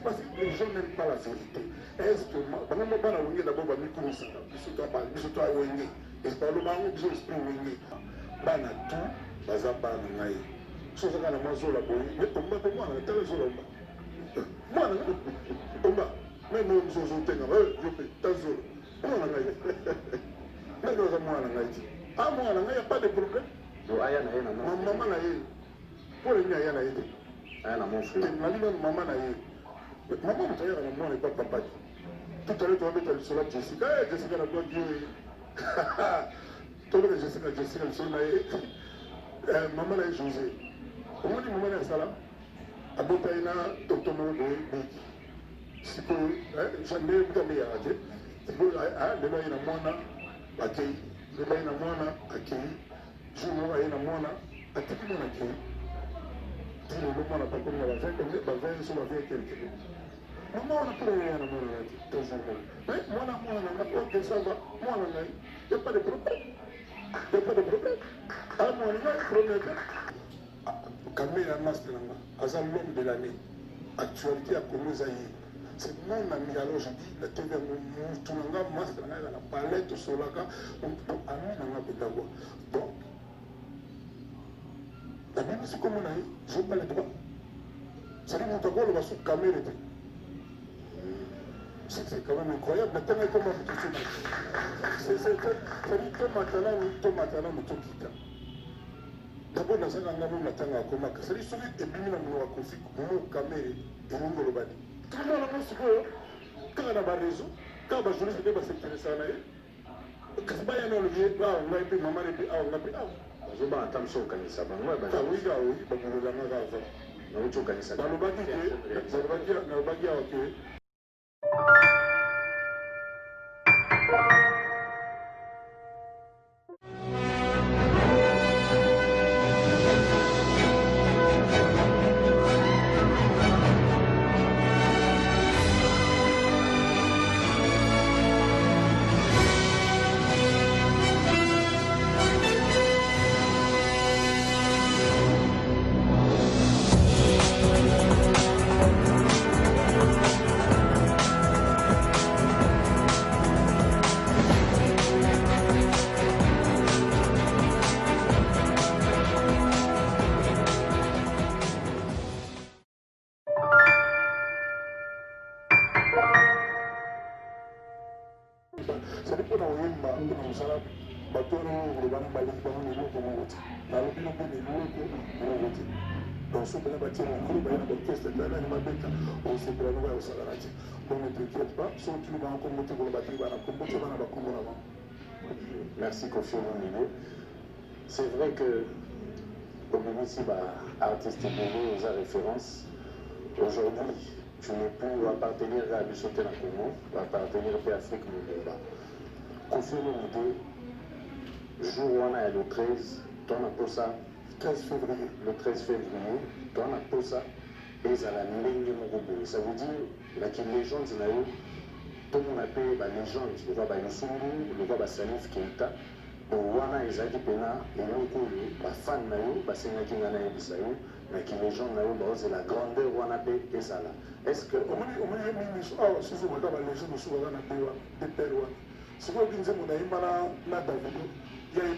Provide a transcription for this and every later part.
parce que les gens n'aiment pas la vérité. Est-ce que pendant que bana wenge d'abord ba micro ça biso to wenge et pas le bango biso esprit wenge bana tout baza bana ngai so ça kana mazola boy mais tomba pe mwana tele zola mwana tomba mais mo zo tenga yo pe tazo mwana ngai mais do mwana ngai ah mwana ngai a pas de problème do aya na yena maman na ye pour le aya na ye aya na mon frère na liba maman na ye maman mo tayera na mwana pas papa tout à l'heure tu vas mettre sur la Jessica Jessica la bonne Dieu tout le Jessica le son na ye maman na José comment dit maman na sala abotaina docteur mo boy biki siko jamais mtambe ya aje siko lelo ina mwana akei lelo ina mwana akei jumo ina mwana atiki mwana akei tino lo mwana pa comme la veille ba veille sur la veille quelque maman on a pas rien à mwana ati tozanga mais mwana na ko que ça va mwana ngai y a pas de problème ah mwana ngai problème Kamera master as l'homme de l'année actualité à Congo Zaïre. C'est mon ami, alors je dis, la TV, tout le monde, master, la palette, sur la gare, on peut amener dans la pédagogue. Donc, la Bible, c'est comme on a dit, je n'ai pas le droit. C'est-à-dire, mon tableau, on va sur caméra. C'est quand même incroyable. Maintenant, comment vous dites ça? C'est-à-dire, tout maintenant, tout quitte. D'abord, dans un endroit où on a commencé, c'est-à-dire que celui qui est venu à Kofi, mon caméra et mon golobani. Tout le monde a dit que quand on a un réseau, quand on a un journaliste qui va s'intéresser à la quand on a un levier, on a été maman et on a été je vais attendre son canisa. Oui, oui, on a canisa. Dans le bagage, ok. Ça dépend de où bateau le bana bali bana le loko moti na le bilo ko le loko moti donc ce bana bâtir un groupe bana d'orchestre de la mabeka on se prend au salarati donc ne t'inquiète pas sont tu vas encore monter pour le bâtir bana comme tu vas na bakombo là. Merci Kofi Olomide. C'est vrai que Obimisi artiste Bono aux référence aujourd'hui tu ne peux appartenir à Bisoté na Congo appartenir à Afrique Mobimba Kofi Olomide jour où on a le 13, on a pour ça, 13 février, le 13 février, on a pour ça, et ça la ligne Mogobo. Ça veut dire, là, qu'il y a des légende, tout le monde appelle la légende, le roi Yusungu, le roi Salif Keita, donc on a Ezaki Pena, et nous, les fans, les Sénakina Bisayo, mais qui légende, c'est la grandeur, on a appelé Ezala. Est-ce que. On a mis, si vous regardez la légende, si vous regardez des Pérouans, si vous regardez la Davido, il y a une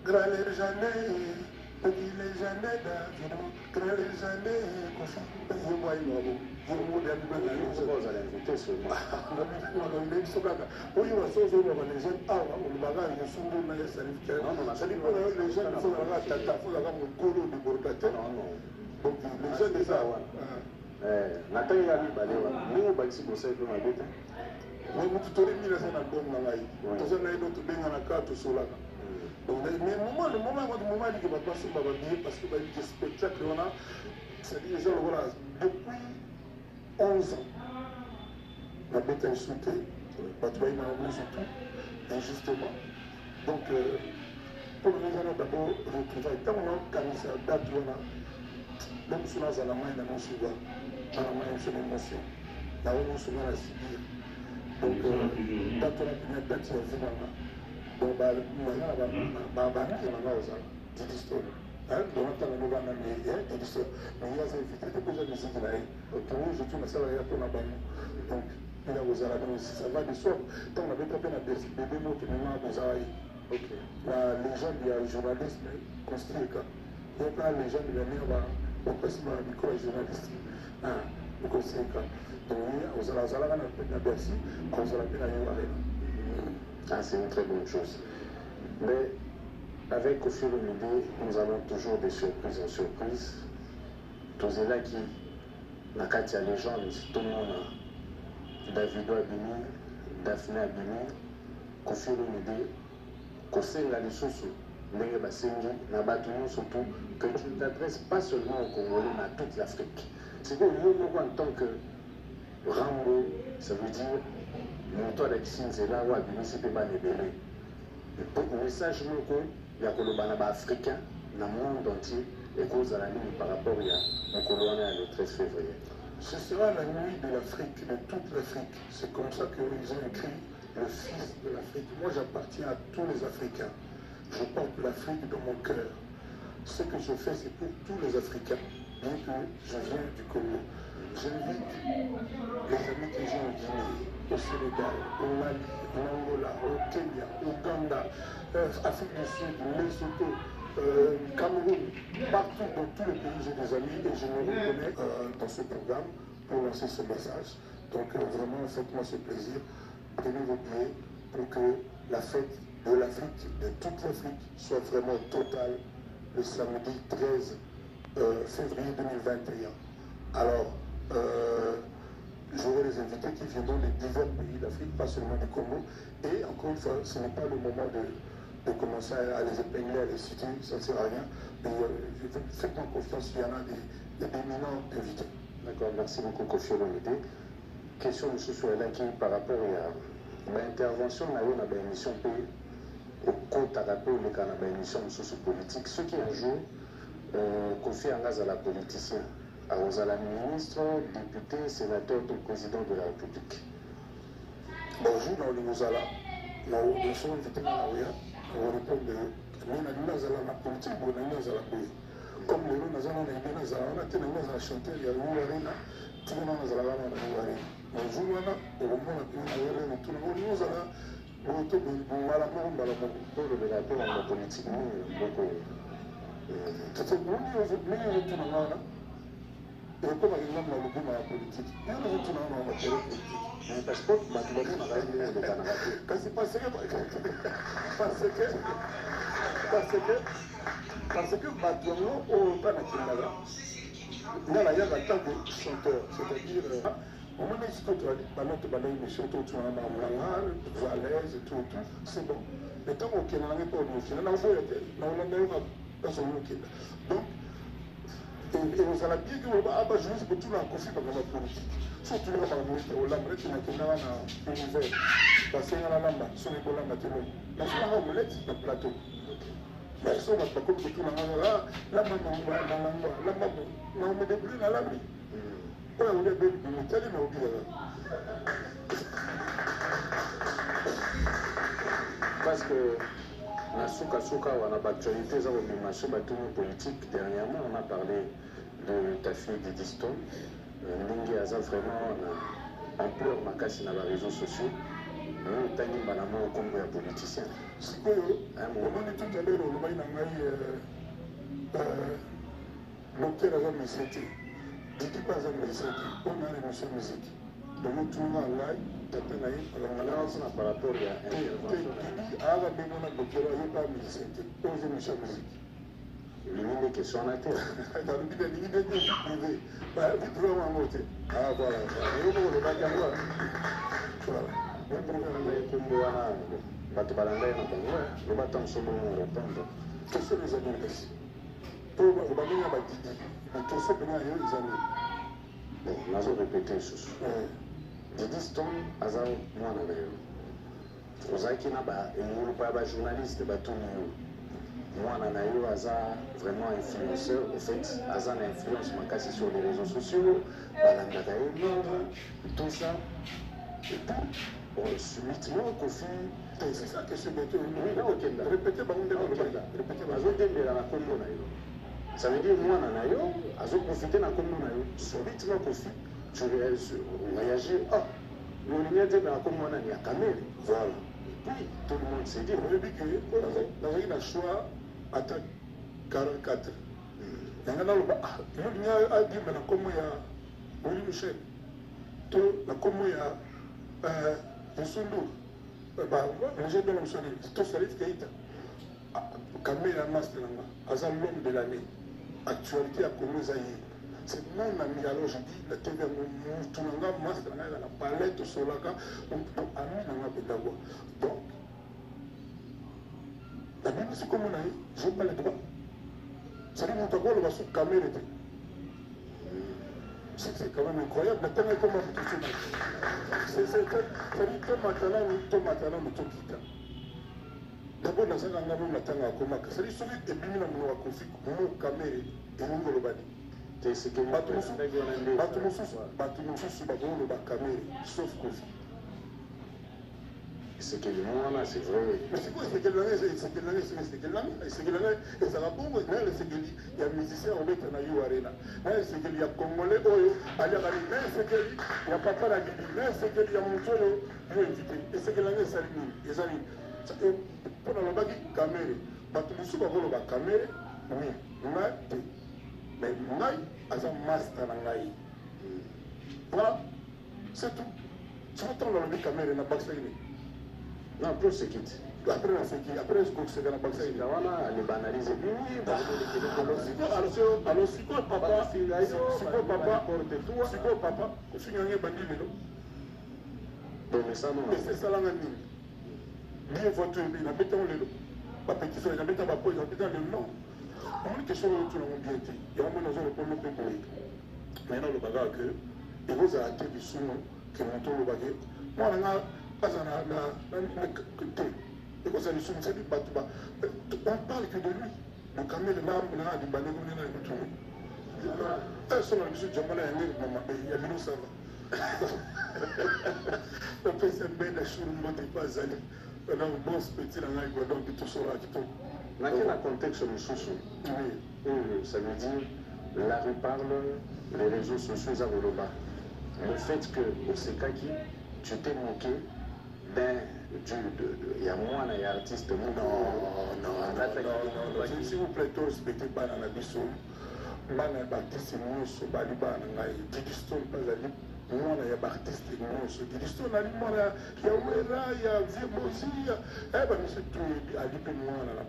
grand légende, petit légende, grand légende, il y a une mais le moment où il va passer par parce que le spectacle, on a, c'est-à-dire, voilà, depuis 11 ans, la bête a insulté, la toile m'a surtout, injustement. Donc, pour nous, on a d'abord retrouvé, quand on a commencé à date, on a, même si on a la main, on a souvent, on a la main, c'est l'émotion, là où on se met à subir. Donc, date, on a pu mettre date, c'est vraiment. Donc, Donc, on a mais il y a des invités déjà des musiques là. Je tourne ça là pour la banque. Donc, il y a aux Arabes, ça va de soi. Tant on avait tapé la bébé mot qui maintenant aux Arabes. La légende, il y a un journalisme construit. Il y a pas la légende, il y a un passement à micro journaliste. Donc, c'est quand. Donc, aux Arabes, on a Bercy, aux Arabes, on a Ah, c'est une très bonne chose. Mais avec Koffi Olomide, nous avons toujours des surprises en surprise. Tous là qui, dans la légende, tout le monde, Davido Abimi, Daphné Abimi, Koffi Olomide, Kosenga Lisusu, Ndenge Basengi, Nabatounon surtout, que tu ne t'adresses pas seulement aux Congolais, mais à toute l'Afrique. C'est que nous, en tant que Rambo, ça veut dire, mon Alexis Nzela ou Abimi, c'est pas libéré. Le message il y a des Africains dans le monde entier et cause à la nuit par rapport au colonel le 13 février. Ce sera la nuit de l'Afrique, de toute l'Afrique. C'est comme ça qu'ils ont écrit le fils de l'Afrique. Moi, j'appartiens à tous les Africains. Je porte l'Afrique dans mon cœur. Ce que je fais, c'est pour tous les Africains, bien que je viens du Congo. J'invite les amis que j'ai en Guinée, au Sénégal, au Mali, en Angola, au Kenya, au Ouganda, Afrique du Sud, Lesotho, Cameroun, partout dans tous les pays, j'ai des amis et je me reconnais dans ce programme pour lancer ce message. Donc vraiment, faites-moi ce plaisir, prenez vos billets pour que la fête de l'Afrique, de toute l'Afrique, soit vraiment totale le samedi 13 février 2021. Alors, j'aurai les invités qui viendront des divers pays d'Afrique, pas seulement du Congo. Et encore une fois, ce n'est pas le moment de commencer à les épingler, à les citer, ça ne sert à rien. Mais faites-moi confiance, il y en a des éminents invités. D'accord, merci beaucoup, Koffi Olomide. Question de ce soir-là qui, par rapport à l'intervention, on a eu une émission au compte à rappel, on a une émission socio-politique. Ce qui un jour, Koffi engage à la politicien. Alors, à la ministre, député, sénateur ou président de la République. Bonjour, dans le Mozala. Nous sommes invités à on répond de la politique, comme les gens ont a chanté, il y a une arena, tout le monde a la arena. Bonjour, on a tout le monde. Et comme il y a la politique, il y a politique. Un passeport, parce que Batono, au Panakinaga, il y a la tant que chanteur, c'est-à-dire, au moment où tu as une chanteuse, tu as un valèze et tout, c'est bon. Mais tant qu'on n'a pas donc, et vous allez bien que vous avez juste pour tout le conflit dans la politique. Surtout dans la politique, on l'a mis dans l'univers. Parce qu'il y a la lame, sur les bolams, mais je vais omelette dans le plateau. Mais ça, on va pas comme tout le monde là, la maman, on met des bruits dans la nuit. On a des bruits, mais tellement mais oublié. Parce que na suka wana actualité za obimasho batumu politique dernièrement on a parlé de ta fille Didi Stone ndenge aza vraiment na ampleur makasi na ba réseaux sociaux tangi bana mo kombo ya politicien sikoyo omoni tout à l'heure olobai na ngai docteur aza mesete Didi mpe aza mesete mpona na émission musique donc tunga ngai tata na ye na par rapport ya intervention aga ndenge wana docteur azoka musicien te oze mission musique limine question na te nalobi na lingi ndenge privé vitrama yango te voilà yokolobaki yango kombo wana bato balanda ye na bango loba ntango sobomo répondre question ezali kasi po babenga badidi mais question pena yo ezali nazo répété lisusu Didi Stone aza mwana na yo ozalaki na engulupa ya bajournaliste batuni yo mwana na yo aza vraiment influenceur au fait aza na influence makasi sur les réseaux sociaux balandaka ye mingi tout ça et puis subitement Koffi c'est ça question bete okenda répété bango nde répété azodembela na kombo na yo Ça veut dire moi nanayo, azo profiter na comme nanayo. Subitement Kofi, tu réagis. Ah, l'olignat dit mais comme moi nanayo Kamel. Voilà. Puis tout le monde s'est dit. Je dis que dans un choix attaque 44. Nangana loba l'olignat a dit mais na comme ya Oli Michel. To na comme ya Nsundu. Bah, j'ai bien mentionné. Tout ça dit Keita. Kamel a master nanga. Azan l'homme de l'année. Actualité à Congo Zaïre. C'est mon ami, alors je dis, la TV, tout le monde, master, la palette, solaka, on peut amener dans la pédagogie. Donc, la Bible, c'est comme on a dit, je n'ai pas le droit. C'est-à-dire, mon tabou, le va sur caméra. C'est quand même incroyable. Maintenant, comment tout ça? C'est-à-dire, tout maintenant, tout quitte. D'abord, dans un endroit où on attend à Komaka, c'est-à-dire, celui qui est bien dans mon conflit, mon caméra, et mon globali. C'est que bateau mosusu bagolo bakamere sauf Kofi. C'est que le monde là, c'est vrai. Mais c'est quoi? C'est que l'année, et ça va pour moi. C'est qu'il y a un musicien au Beta na You Arena. C'est qu'il y a Congolais, c'est qu'il y a Papa la Bibi, c'est qu'il y a Montoyo, il est invité. Et c'est que l'année, ça limite. Pour la bagi, caméra. Bateau mosusu bagolo bakamere, oui, mais moi, j'ai un master en Aïe. Voilà, c'est tout. Tu vas t'en aller caméra dans la Baksaïne. Non, après c'est quitte. Après, je crois que c'est dans la Baksaïne. On les banalise. Alors, c'est quoi papa? C'est quoi papa? Tu n'as rien bandit, mais ça, non. Mais c'est ça là, bien voiture, il a mis dans le lot. Papa qui fait, il a mis dans la poche, il a mis dans le nom. On est question de tout le monde bien dit. Il y a un moment où on peut pour lui. Maintenant, le bagage que, et vous avez été du son qui monte le bagage. Moi, on a pas un côté. Et vous avez son, c'est du bateau. On parle que de lui. Le camion de l'âme, on a du balai, on a du tout. Un seul, monsieur Djamala, il y a mis ça. Le PCB, la chose ne monte pas à aller. On a un bon petit dans la gueule, donc tout ça là, tout. Dans quel contexte nous sommes? Ça veut dire la rue parle, les réseaux sociaux à Woloba. Le fait que au Sekaki, tu t'es moqué il y a moi, il y a artiste. Non. S'il vous plaît, tout respectez pas dans la mission. Bana Baptiste Mousso, Bali Bana, Didiston, Pazali, moi, il y a artiste Mousso, Didiston, il y a Ouera, il y a Viemosi, monsieur tout, à l'IPMOA, on a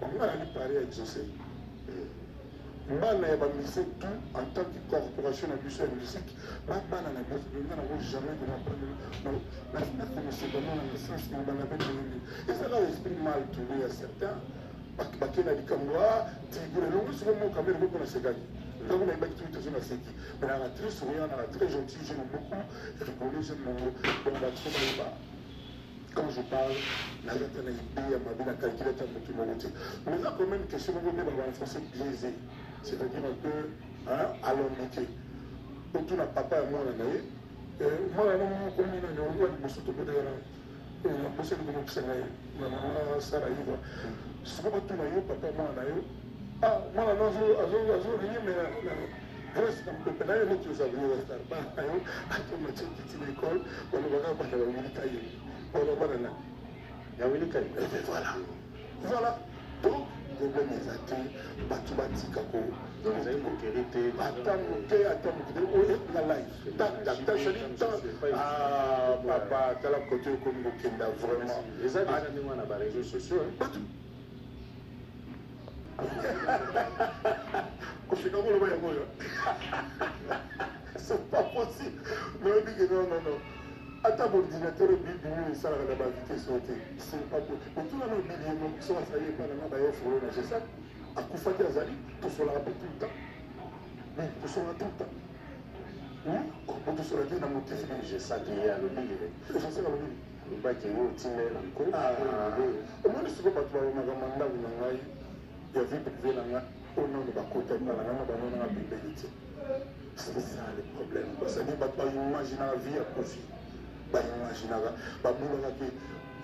parlé à exaucer. Bana, il y a tout en tant que corporation de musique, Bana n'a jamais de la naissance, et ça là, l'esprit mal tourné à certains. Bakena Likamwa, Tigre, le souvent mon caméra, beaucoup dans ces gars. Là, on a une activité sur la sécu. Mais elle est très souriante, elle est très gentille, j'aime beaucoup. Je connais, j'aime mon quand je parle, la date est à ma vie, la calculette à mon tout. Mais là, quand même, question de en français biaisé. C'est-à-dire un peu alambiqué. Donc, tout n'a papa et moi, on a eu. Moi, là, comme on a eu, on a eu, on a bossé le groupe Sénégal, maman Saraïva. Ce n'est pas tout le monde, papa, moi, on a eu. Ah, moi, là, mais grâce à mon pépé, là, il y a des amis, il y a des amis, à tout le monde, qui est l'école, on va voir la militaire. On va voir là. Il y a une école. Voilà. Voilà. Donc, problème est athée, Batubati Kako. Donc, vous avez une qualité. Attends, la live. Ah, papa, t'as la côté comme Mokenda, vraiment. Les amis, on a des réseaux sociaux. C'est pas possible. Non. Attends, mon ordinateur est bien, ça va la vitesse sautée. C'est pas possible. Mais tout le monde est bien, donc ça y est, pas dans la baille, c'est ça. À Koufati Azali, tout sur la rappelle tout le temps. Oui, tout sur la tout le temps. Oui, tout sur la vie dans mon téléphone. J'ai ça qui est à l'oblige. Je sais à l'oblige. Le bac est où, Timel, encore. Moi, je ne sais pas, tu vas avoir un mandat où il y a vie privée là, au nom de ma côté, dans la bibliothèque. C'est ça le problème. C'est-à-dire, tu vas imaginer la vie à profit. Tu vas imaginer la vie.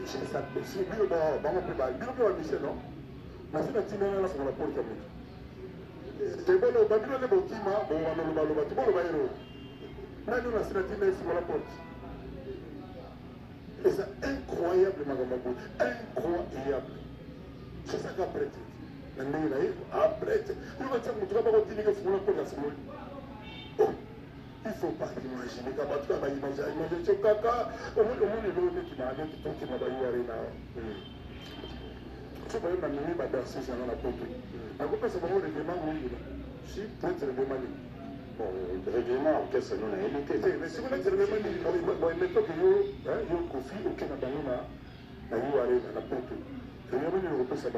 C'est ça que c'est. Mais on peut pas. Mais on peut pas, non? Mais c'est la petite là, c'est la porte. tebolo babino le bokima boloba tiboloba ero nani unasinatine sur la porte. Et c'est incroyable, incroyable. C'est ça qu'après, après, il faut pas imaginer qu'à partir de imaginer caca, au moins qui m'a dit qui m'a baillé là. Tu vas même pas danser dans la porte. La coupe c'est vraiment le démon oui. Si peut-être le démon. Bon, le règlement, qu'est-ce que nous avons évité? Mais si vous êtes le démon, bon, il mettons que yo kofi aucun abandon na yo aller dans la porte. Le démon il repose ça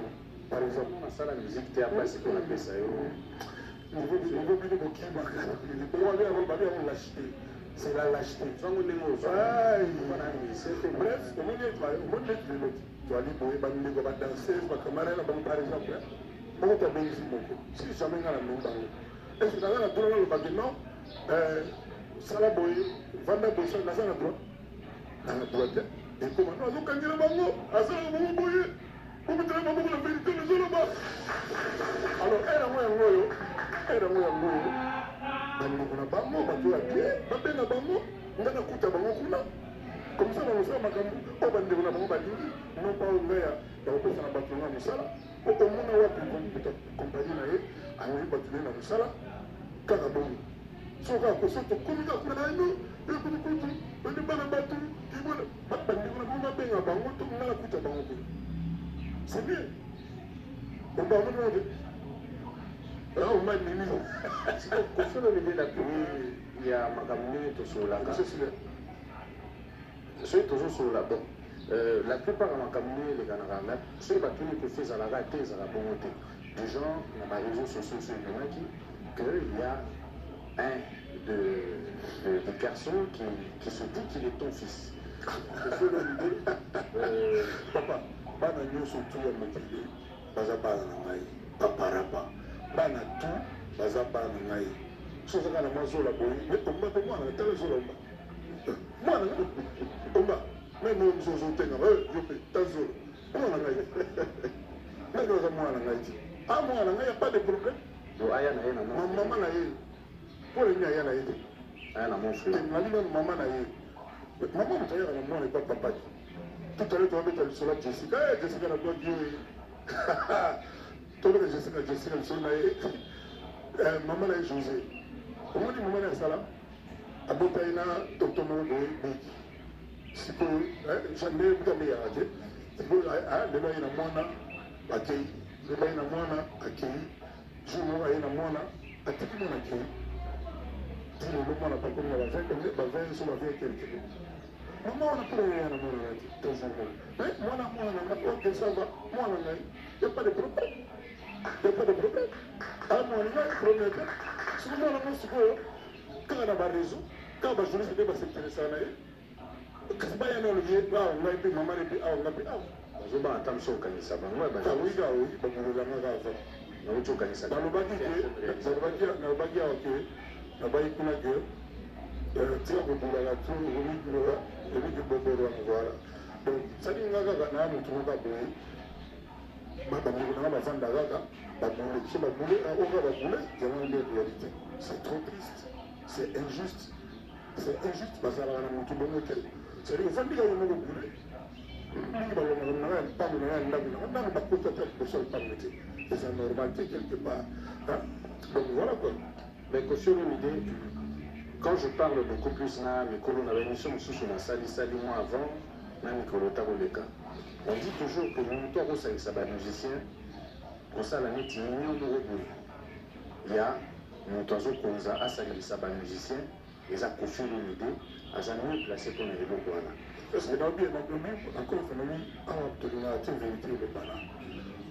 par exemple on a ça la musique t'es après c'est qu'on appelle ça yo. Niveau de qui marque. Le droit aller avant baller on l'acheter. C'est la lâcheté. Bref, au monde est tu vas aller pour les danser, par exemple. Bon, tu as bien ici, si jamais on a la même banque. Est-ce que tu as la droite le bâtiment Salaboy, Vanda Bossa, la droite. Dans la droite. Et comment nous avons gagné le bango à ça, on va boyer. On va la vérité, les autres là-bas. Alors, elle a moins un moyo. Bango, bango, à pied, bango, bango, on a un coup de bango, comme ça, on a un magambo, on va dire bango, non pas au maire, on peut faire un bâtiment à Moussala, au moins on va faire compagnie, on va bâtiment à Moussala, Carabon. So, on va faire tout comme ça, on a un peu de couteau, on a un bateau, c'est bien. On va regarder. Là, on m'a mis. Sur le milieu de la pluie, il y a ma caméra sur la carte. Je suis toujours sur la bonne. La plupart de ma caméra, les Canadiens, ceux qui ont fait à la raté, à la bonne montée. Des gens, dans les réseaux sociaux, qu'il y a un de garçons qui se dit qu'il est ton fils. Papa, bana nyonso tu ya mokili baza bana na ngai paparapa bana tu baza bana na ngai soki kaka na mazola boye me omba mpe mwana na tala zola mwana omba meme oyo mosusu otenga yo mpe tazola mwana na ngai meme oza mwana na ngai ti mwana na ngai ya pas de problème aya na ye na mama na ye mpo leni aya na ye te aya na nalinga mama na ye maman moto ayaka na mwana epa papa ti tout à l'heure tu vas mettre le sola Jessica Jessica na toi Dieu tobeka Jessica le sola na ye maman na ye José omoni maman na ye sala abota ye na docteur moko boye biki sikoyo jamais mutande yaka te sikoyo lelo aye na mwana akei lelo aye na mwana akei jour moko aye na mwana atiki mwana akei ti lelo mwana pakomi na bavin so bavin quelque maman on a pris rien à mon avis, mais moi on a pas que ça va, moi on a, il n'y a pas de problème, Ah moi on a un problème, si moi on a mon secours, quand on a ma raison, quand on va jouer c'était pas s'intéresser à l'air, quand il y a un olivier, on a été maman et puis on a pris je vais attendre sur le canisa, oui, oui, bah vous avez un gars, non tu canisa, dans le baguette, ok, la baguette qu'on a que tu vas pour la tour, voilà. Donc, ça dit que nous avons un tour de boue. C'est trop triste, c'est injuste. C'est injuste parce que nous avons un tour de boue. C'est-à-dire que nous avons un tour de boue. Et c'est normalité quelque part. Donc voilà quoi. Mais caution l'idée. Quand je parle beaucoup plus na mikolo na l'émission sous na sali moi avant na mikolo taboleka. On dit toujours que mon tour ça ça ba musicien pour ça la neti million d'euros. Il y a mon tozo konza asali ça ba musicien et ça confie l'idée à jamais placé pour les locaux là. Parce que dans bien encore phénomène en obtenir la vérité le bana.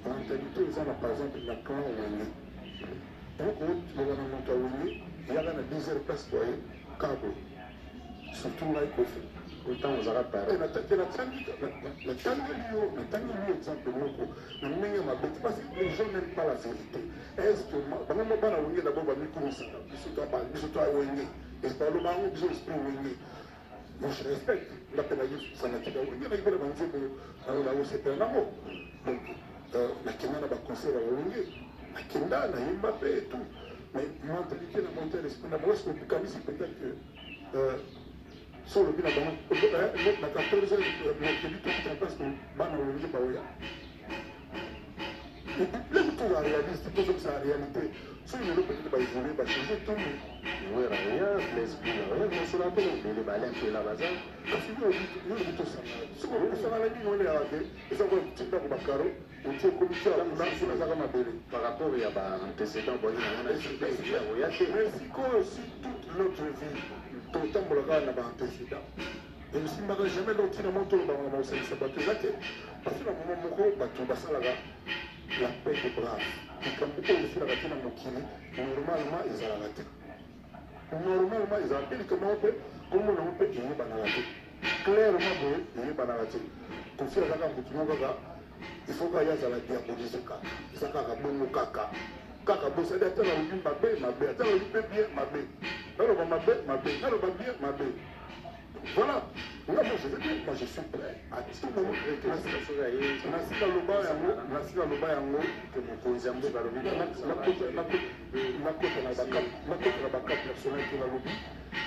En réalité ils ont par exemple la clan on donc on va monter il y a une 10 heures place pour câble. Surtout là, il faut faire. Autant on aura parlé. La tangue exemple, parce que les gens n'aiment pas la vérité. Est-ce que moi, d'abord, je respecte la pédagogie fanatique. Donc, la conseil à la akenda na yemba mpe et tout mais mentalité na monte l'esprit na bango soki okanisi peut-être que so olobi na bango na 14 mokebi tokita place que bana olongi baoya leki to ya réaliste mpo sokisa ya réalité soki lelo peut-être baévolue bachange tout Oui, rien, l'esprit, rien, mais sur la télé, les balais, puis la bazar. kasi yo lobi tosangana soki osangana nini oleyaka te eza kotinda ko bakaro otie komisia kuna ezaka mabele Par rapport à l'antécédent, bon, on a dit que mais sikoyo si toute notre vie totambolaka na baantécédent esimbaka jamais lotina moto olobanga maosalisa bato eza te parce na moma moko bato basalaka la paix de brave likambo oyo esilaka te na mokili normalement ezalaka te normalement ezala mpe likambo moko mpe komonango mpe eyebanaka te clairement boye eyebanaka te kofi azaka motu moko kaka il faut kaka ye azala diabolise kaka eza kaka bongo kaka bosali ata nalobi mabe ata nalobi mpe bien mabe naloba mabe naloba bien mabe voilà nga moi je veux dire moi je suis prêt à tout moment nasila loba yango que mokonzi ya mboka alobi nakota na bacap personnel ke nalobi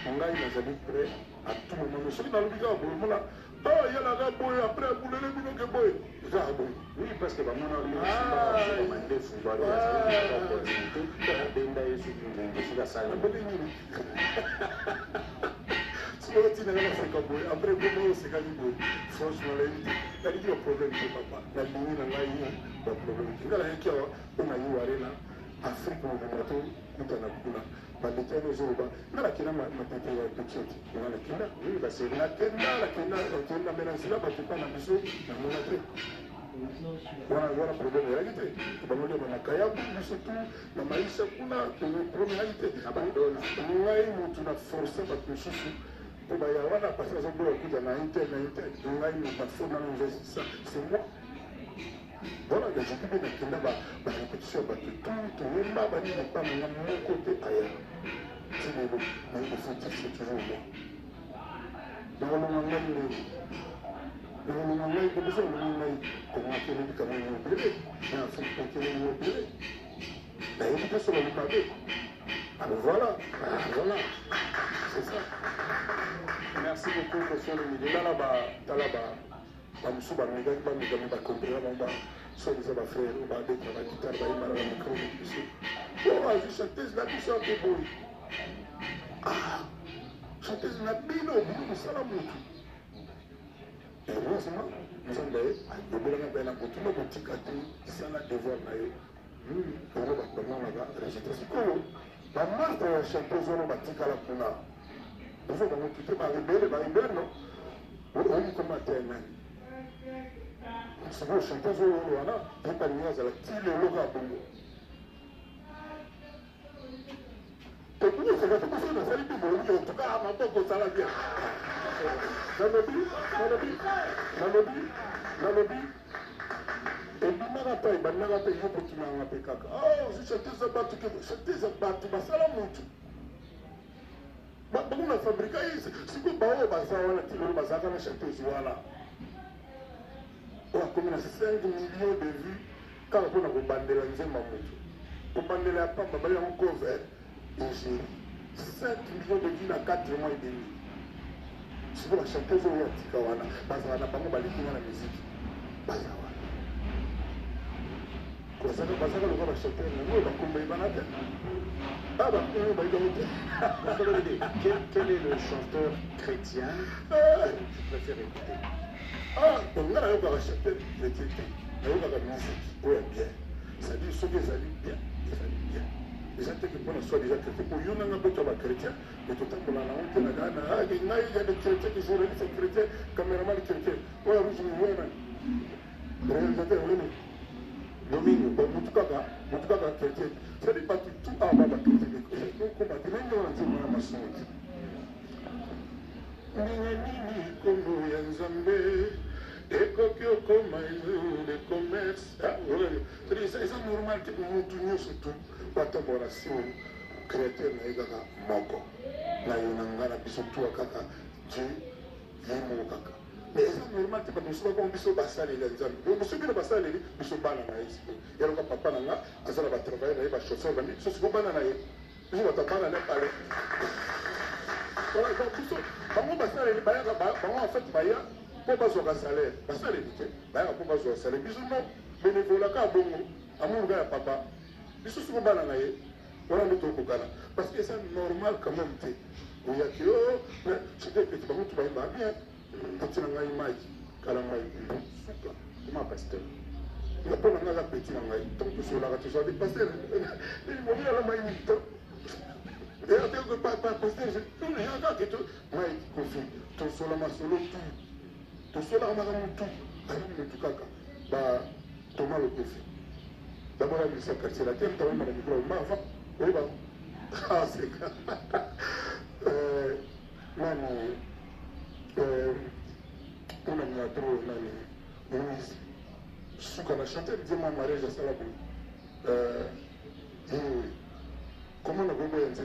ngai nazali prêt à tout moment soki nalobi kaka boye mona yalaka boye après abulele binoke boye ezaka boye oui parce que bamona mandefu benda ye soki soki asali abeli nini sokotinanga naseka boye après boma osekaki boye franchement nayebi te naliki baproblème te papa nalingi na ngai baproblème te nga nayaki awa mpo nayiware na afrique mobima to kutana kuna bandetani ozoloba nga nakenda mapepe ya petiete nga nakenda nakenda me na nzela bato epa na biso namona te wana problème ezalaki te bangolia banakayabu biso tu na maisha kuna problème ezalaki te ngai motu na force bato mosusu mpo baya wana pasi azoboya kuta na inter ngai bafo nano investissa c'est moi voilà nazoki mpe nakenda barépétition ya bato toyemba banini pamanga moko te aya ti lelo nayebi foti c'est toujours moi nakolonga ngai ndenge nakolonga ngai kobiso olongi ngai kongakeleli kama yo ebele na afrique okeleli yo ebele nayebi te solo lukabe alors voilà c'est ça. Merci beaucoup Kofi Olomide. Tala bamusu bamegami bakomprena bango basoliza bafrère babeta bagitare bayembana na micro na biso o azwi chanteuse na biso ate boye chanteuse na bino bino mosala motu heureusement nzambe ayobelanga mpe na motu moko tika te sala devoir na yo yango bato bamonaka résultat sikoyo bamatre ya chanteuse wana batikala kuna ozo bango kite barebele no oyi koma te nani sikoyo chanteuse oyo wana epalingi azala ti lelo ka bongo tokunyesaka tokoso nasali mpe bolingi otuka maboko osala bien nalobi ebimaka mpe ebandaka mpe yo kotunanga mpe kaka ozi chanteuse bato chanteuse bato basala motu bango na fabrika ye sikoyo baoyo baza wana ti lelo bazalaka na chanteuse wana oyo akomi na 5 millions de vues kaka mpona kobandela nzemba motu kobandela ya pamba bali yango cover egérie 5 millions de vues na 4 mois et demi sikoyo bachanteuse oyo atika wana bazala na bango balikinga na musike baza wana bazaka loka bachanteur nango oyo bakomba ebana te bakomi bayikango te Quel est le chanteur chrétien que tu préfères écouter? nga nayokaka chanteur chrétien te nayokaka musique oyo ya bien c'est-à-dire soki ezali bien eza teke mpona soi déjà chrétien po yo nanga mpe to bachrétien me totambola nango te ngai ya de chrétien que journaliste chrétien cameraman chrétien oyo rouge miwena réalisateur oleni domingo mutu kaka chrétien c'est-à-dire bato tout awa bachrétien okoma te nenge wana nzembo na masumu te ndenge nini kombo ya nzambe ekoki okoma de commerce eza normal te mutu nyonso tu batambola na nsima créateur na ye kaka moko na yo na nga na biso tuwa kaka dieu ye moko kaka mais eza normal mati ba musuba ko biso basali la nzambe bo musubi na basali biso bana na yesu yalo ka papa nanga azala ba travailler na ba chauffeur ba biso siko bana na ye biso ba bana na pale voilà donc biso bango basali ba ya bango en fait ba ya po bazo ka salaire basali te ba ya po bazo salaire biso no bénévolat ka bongo amu ga ya papa biso siko bana na ye voilà nous toko kana parce que c'est normal quand même te il y a que mais c'était que tu vas tout bien bien petit ngai mai kala mai suka Comment, pasteur? il y a pas nanga petit ngai donc tout cela tu sois dépassé il m'a dit la mai ni to et à dire que pas pasteur je non il y a que tu mai confie ton solo ma solo tout ton solo ma tout alors tout kaka ba Thomas le confie d'abord il s'est cassé la tête t'as même le micro ma va oui bah ah c'est nani ona mnatro nani Moïse suka na chanter dit mon mariage à la comment on va dire ça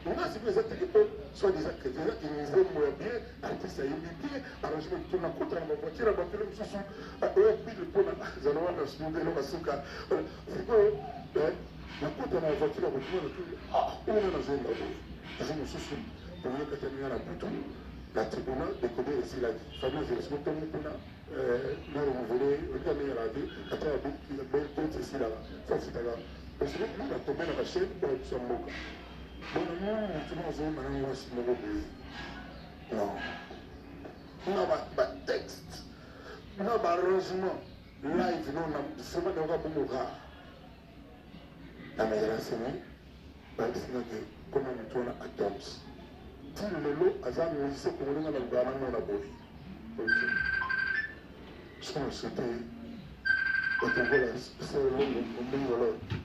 on a si vous êtes que soit des chrétiens qui nous aiment bien artiste aime bien arrangement tout na contre na voiture ba film susu et puis le pona zanawa na studio na suka c'est na contre na voiture ba tout on a zenda je susu pour le catégorie na buto la tribunal de coder ici la fameuse respecte mukuna na renouveler le meilleur la vie ata la belle tête ici là ça c'est là parce que nous la tomber na chaîne pour son moka bon non tu vas voir maintenant moi c'est mon non non ba texte non ba arrangement live non na sema na ka bomoka na meilleur semaine ba sina que comme on tourne à Toms tout le lot azan musicien congolais na ngana na boy ok je pense que c'était au Congo là c'est le monde